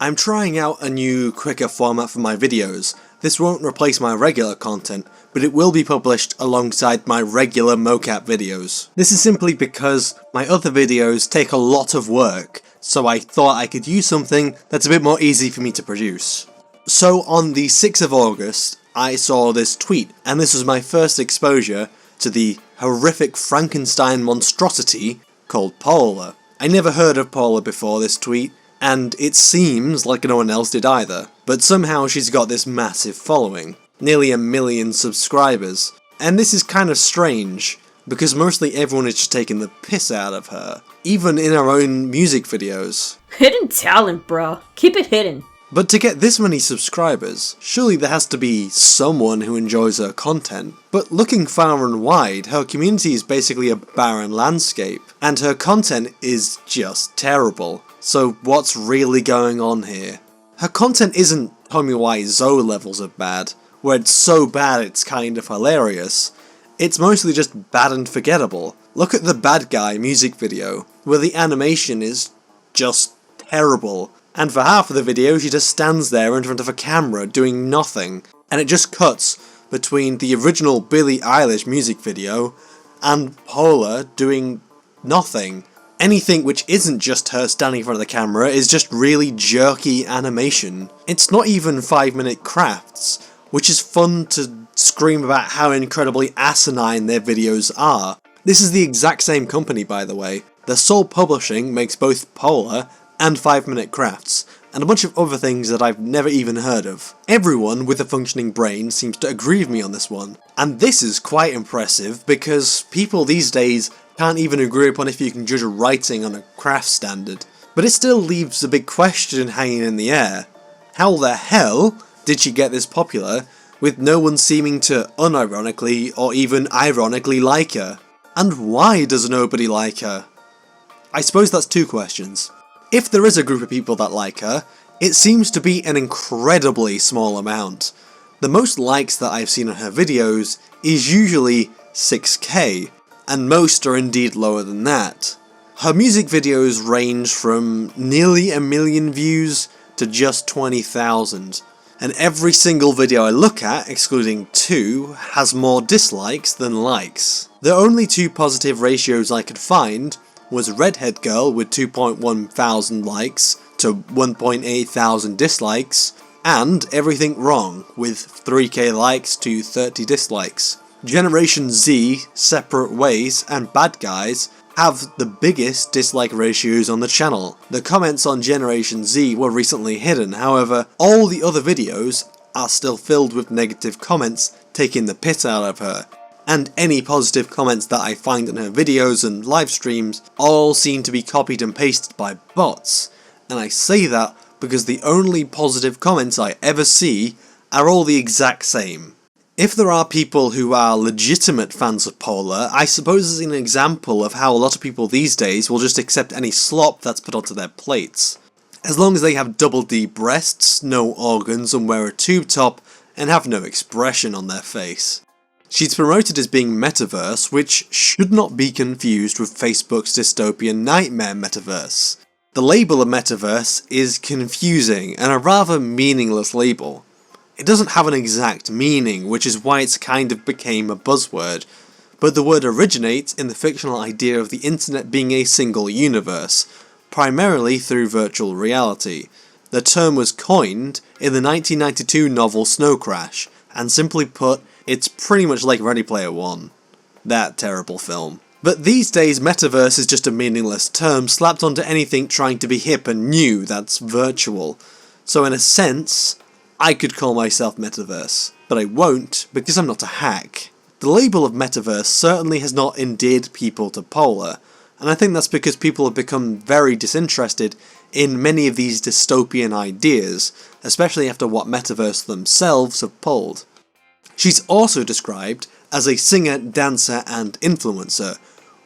I'm trying out a new, quicker format for my videos. This won't replace my regular content, but it will be published alongside my regular mocap videos. This is simply because my other videos take a lot of work, so I thought I could use something that's a bit more easy for me to produce. So on the 6th of August, I saw this tweet, and this was my first exposure to the horrific Frankenstein monstrosity called Paula. I never heard of Paula before this tweet, and it seems like no one else did either, but somehow she's got this massive following, nearly 1 million subscribers, and this is kind of strange, because mostly everyone is just taking the piss out of her, even in her own music videos. Hidden talent, bro. Keep it hidden. But to get this many subscribers, surely there has to be someone who enjoys her content. But looking far and wide, her community is basically a barren landscape, and her content is just terrible. So what's really going on here? Her content isn't Tommy Wiseau levels of bad, where it's so bad it's kind of hilarious. It's mostly just bad and forgettable. Look at the Bad Guy music video, where the animation is just terrible. And for half of the video she just stands there in front of a camera doing nothing, and it just cuts between the original Billie Eilish music video and Paula doing nothing. Anything which isn't just her standing in front of the camera is just really jerky animation. It's not even 5-minute crafts, which is fun to scream about how incredibly asinine their videos are. This is the exact same company, by the way. Their sole publishing makes both Paula and 5-minute crafts, and a bunch of other things that I've never even heard of. Everyone with a functioning brain seems to agree with me on this one, and this is quite impressive because people these days can't even agree upon if you can judge a writing on a craft standard. But it still leaves a big question hanging in the air. How the hell did she get this popular with no one seeming to unironically or even ironically like her? And why does nobody like her? I suppose that's two questions. If there is a group of people that like her, it seems to be an incredibly small amount. The most likes that I've seen on her videos is usually 6k, and most are indeed lower than that. Her music videos range from nearly 1 million views to just 20,000, and every single video I look at, excluding 2, has more dislikes than likes. The only 2 positive ratios I could find was Redhead Girl with 2.1 thousand likes to 1.8 thousand dislikes, and Everything Wrong with 3k likes to 30 dislikes. Generation Z, Separate Ways, and Bad Guys have the biggest dislike ratios on the channel. The comments on Generation Z were recently hidden, however, all the other videos are still filled with negative comments taking the piss out of her. And any positive comments that I find in her videos and live streams all seem to be copied and pasted by bots. And I say that because the only positive comments I ever see are all the exact same. If there are people who are legitimate fans of Paula, I suppose it's an example of how a lot of people these days will just accept any slop that's put onto their plates. As long as they have double D breasts, no organs, and wear a tube top, and have no expression on their face. She's promoted as being Metaverse, which should not be confused with Facebook's dystopian nightmare Metaverse. The label of Metaverse is confusing and a rather meaningless label. It doesn't have an exact meaning, which is why it's kind of became a buzzword, but the word originates in the fictional idea of the internet being a single universe, primarily through virtual reality. The term was coined in the 1992 novel Snow Crash, and simply put, it's pretty much like Ready Player One. That terrible film. But these days Metaverse is just a meaningless term slapped onto anything trying to be hip and new that's virtual. So in a sense, I could call myself Metaverse, but I won't because I'm not a hack. The label of Metaverse certainly has not endeared people to Paula, and I think that's because people have become very disinterested in many of these dystopian ideas, especially after what Metaverse themselves have pulled. She's also described as a singer, dancer, and influencer,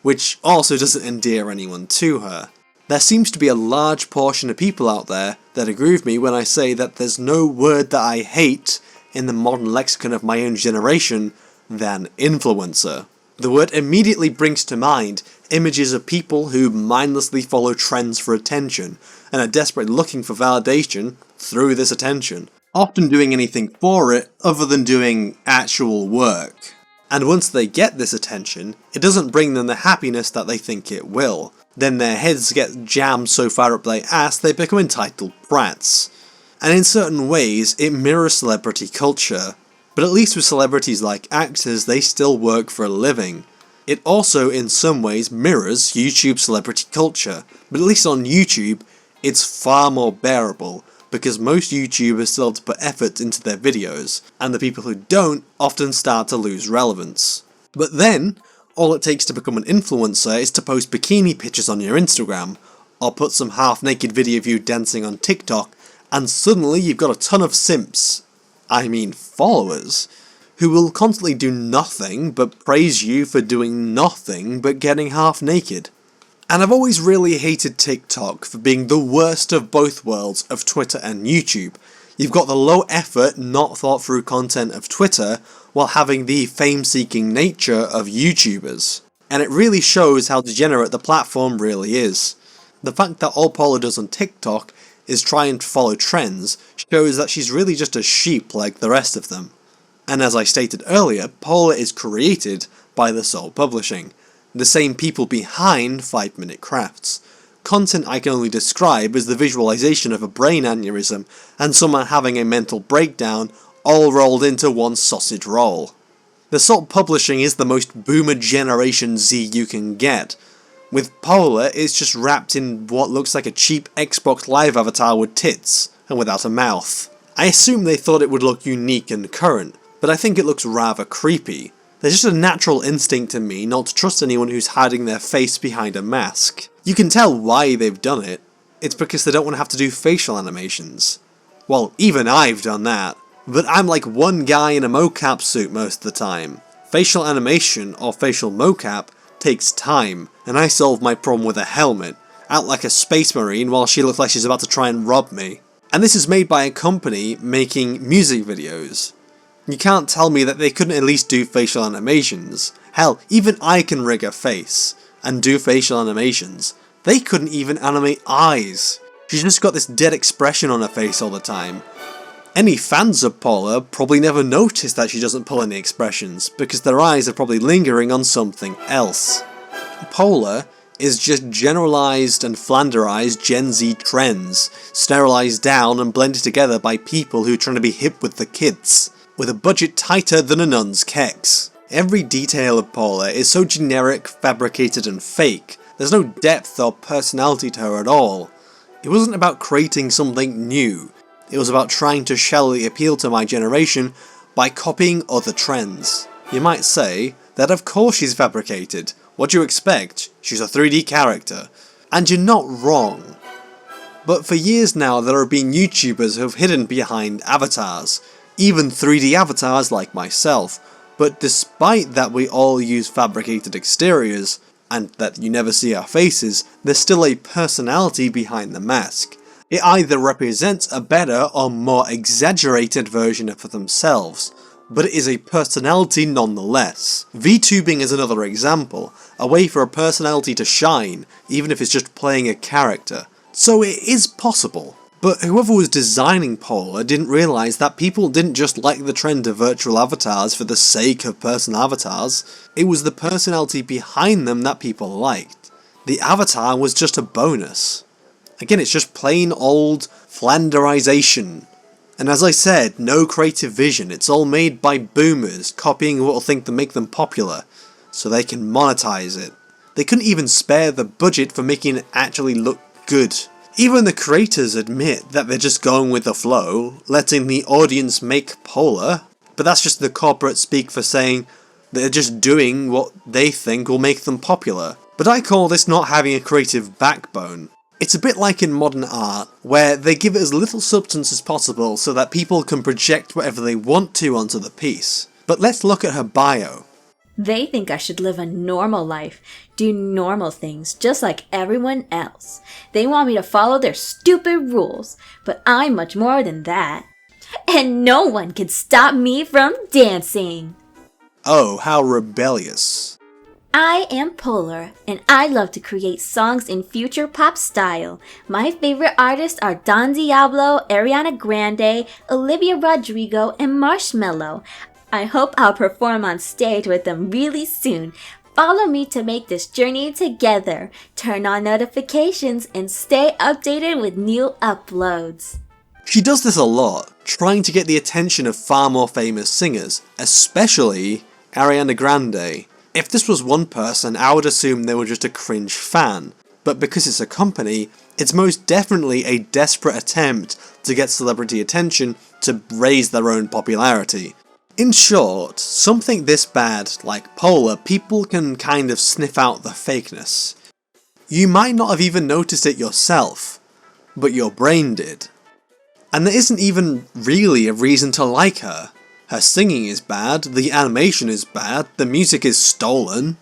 which also doesn't endear anyone to her. There seems to be a large portion of people out there that agree with me when I say that there's no word that I hate in the modern lexicon of my own generation than influencer. The word immediately brings to mind images of people who mindlessly follow trends for attention, and are desperately looking for validation through this attention, often doing anything for it other than doing actual work. And once they get this attention, it doesn't bring them the happiness that they think it will. Then their heads get jammed so far up their ass they become entitled brats. And in certain ways, it mirrors celebrity culture. But at least with celebrities like actors, they still work for a living. It also, in some ways, mirrors YouTube celebrity culture. But at least on YouTube, it's far more bearable, because most YouTubers still have to put effort into their videos, and the people who don't often start to lose relevance. But then, all it takes to become an influencer is to post bikini pictures on your Instagram, or put some half-naked video of you dancing on TikTok, and suddenly you've got a ton of simps, followers, who will constantly do nothing but praise you for doing nothing but getting half-naked. And I've always really hated TikTok for being the worst of both worlds of Twitter and YouTube. You've got the low effort, not thought through content of Twitter, while having the fame-seeking nature of YouTubers. And it really shows how degenerate the platform really is. The fact that all Paula does on TikTok is trying to follow trends shows that she's really just a sheep like the rest of them. And as I stated earlier, Paula is created by the Soul Publishing, the same people behind 5 Minute Crafts. Content I can only describe as the visualization of a brain aneurysm and someone having a mental breakdown all rolled into one sausage roll. The Salt Publishing is the most boomer generation Z you can get. With Paula, it's just wrapped in what looks like a cheap Xbox Live avatar with tits, and without a mouth. I assume they thought it would look unique and current, but I think it looks rather creepy. There's just a natural instinct in me not to trust anyone who's hiding their face behind a mask. You can tell why they've done it. It's because they don't want to have to do facial animations. Well, even I've done that. But I'm like one guy in a mocap suit most of the time. Facial animation, or facial mocap, takes time, and I solved my problem with a helmet, out like a space marine while she looks like she's about to try and rob me. And this is made by a company making music videos. You can't tell me that they couldn't at least do facial animations. Hell, even I can rig a face and do facial animations. They couldn't even animate eyes. She's just got this dead expression on her face all the time. Any fans of Paula probably never noticed that she doesn't pull any expressions, because their eyes are probably lingering on something else. Paula is just generalized and flanderized Gen Z trends, sterilized down and blended together by people who are trying to be hip with the kids, with a budget tighter than a nun's kegs. Every detail of Paula is so generic, fabricated and fake. There's no depth or personality to her at all. It wasn't about creating something new. It was about trying to shallowly appeal to my generation by copying other trends. You might say that of course she's fabricated. What do you expect? She's a 3D character. And you're not wrong. But for years now there have been YouTubers who have hidden behind avatars, even 3D avatars like myself. But despite that we all use fabricated exteriors, and that you never see our faces, there's still a personality behind the mask. It either represents a better or more exaggerated version of themselves, but it is a personality nonetheless. VTubing is another example, a way for a personality to shine, even if it's just playing a character. So it is possible. But whoever was designing Paula didn't realise that people didn't just like the trend of virtual avatars for the sake of personal avatars, it was the personality behind them that people liked. The avatar was just a bonus. Again, it's just plain old flanderization. And as I said, no creative vision, it's all made by boomers copying what will think to make them popular, so they can monetize it. They couldn't even spare the budget for making it actually look good. Even the creators admit that they're just going with the flow, letting the audience make Paula, but that's just the corporate speak for saying they're just doing what they think will make them popular. But I call this not having a creative backbone. It's a bit like in modern art, where they give it as little substance as possible so that people can project whatever they want to onto the piece. But let's look at her bio. They think I should live a normal life, do normal things just like everyone else. They want me to follow their stupid rules, but I'm much more than that. And no one can stop me from dancing. Oh, how rebellious. I am Polar, and I love to create songs in future pop style. My favorite artists are Don Diablo, Ariana Grande, Olivia Rodrigo, and Marshmello. I hope I'll perform on stage with them really soon. Follow me to make this journey together. Turn on notifications and stay updated with new uploads. She does this a lot, trying to get the attention of far more famous singers, especially Ariana Grande. If this was one person, I would assume they were just a cringe fan, but because it's a company, it's most definitely a desperate attempt to get celebrity attention to raise their own popularity. In short, something this bad, like Polar, people can kind of sniff out the fakeness. You might not have even noticed it yourself, but your brain did. And there isn't even really a reason to like her. Her singing is bad, the animation is bad, the music is stolen,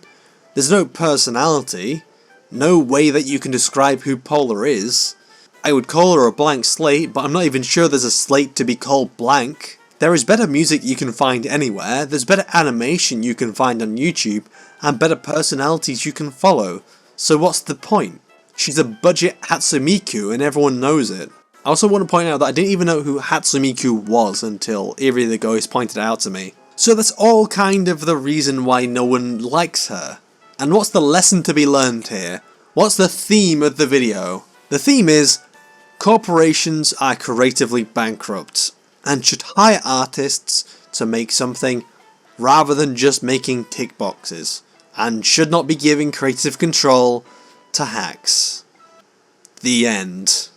there's no personality, no way that you can describe who Polar is. I would call her a blank slate, but I'm not even sure there's a slate to be called blank. There is better music you can find anywhere, there's better animation you can find on YouTube, and better personalities you can follow, so what's the point? She's a budget Hatsune and everyone knows it. I also want to point out that I didn't even know who Hatsune was until Eerie the Ghost pointed it out to me. So that's all kind of the reason why no one likes her. And what's the lesson to be learned here? What's the theme of the video? The theme is, corporations are creatively bankrupt, and should hire artists to make something rather than just making tick boxes, and should not be giving creative control to hacks. The end.